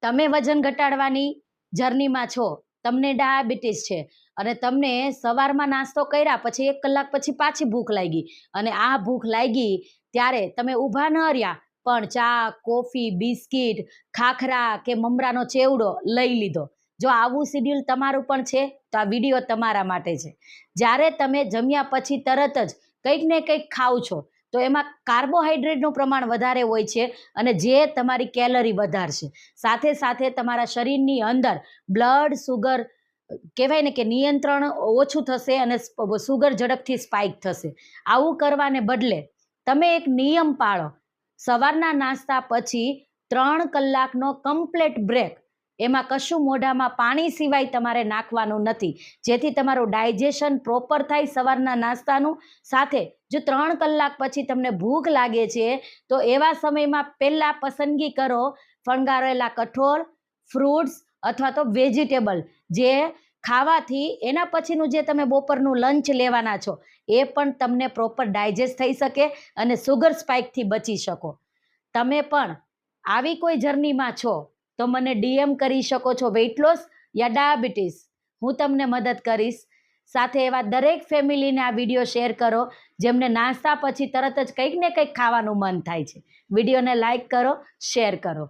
તમે વજન ઘટાડવાની જર્નીમાં છો, તમને ડાયાબિટીસ છે અને તમને સવારમાં નાસ્તો કર્યા પછી 1 કલાક પછી પાછી ભૂખ લાગી અને આ ભૂખ લાગી ત્યારે તમે ઊભા ન રહ્યા પણ ચા, કોફી, બિસ્કિટ, ખાખરા કે મમરાનો ચેવડો લઈ લીધો. જો આવું શિડ્યુલ તમારું પણ છે તો આ વિડીયો તમારા માટે છે. જ્યારે તમે જમ્યા પછી તરત જ કંઈક ને કંઈક ખાવ છો તો એમાં કાર્બોહાઈડ્રેટનું પ્રમાણ વધારે હોય છે અને જે તમારી કેલરી વધારશે. સાથે સાથે તમારા શરીરની અંદર બ્લડ સુગર કહેવાય ને કે નિયંત્રણ ઓછું થશે અને સુગર ઝડપથી સ્પાઇક થશે. આવું કરવાને બદલે તમે એક નિયમ પાળો. સવારના નાસ્તા પછી 3 કલાકનો કમ્પ્લીટ બ્રેક. એમાં કશું મોઢામાં પાણી સિવાય તમારે નાખવાનું નથી, જેથી તમારું ડાયજેશન પ્રોપર થાય સવારના નાસ્તાનું. સાથે જો 3 કલાક પછી તમને ભૂખ લાગે છે તો એવા સમયમાં પહેલાં પસંદગી કરો ફણગાવેલા કઠોળ, ફ્રૂટ્સ અથવા તો વેજીટેબલ, જે ખાવાથી એના પછીનું જે તમે બપોરનું લંચ લેવાના છો એ પણ તમને પ્રોપર ડાયજેસ્ટ થઈ શકે અને સુગર સ્પાઇકથી બચી શકો. તમે પણ આવી કોઈ જર્નીમાં છો તો મને DM કરી શકો છો, વેઇટ લોસ યા ડાયાબિટીસ. હું તમને મદદ કરીશ. સાથે એવા દરેક ફેમિલીને આ વિડીયો શેર કરો જેમને નાસ્તા પછી તરત જ કંઈક ને કંઈક ખાવાનું મન થાય છે. વિડીયોને લાઈક કરો, શેર કરો.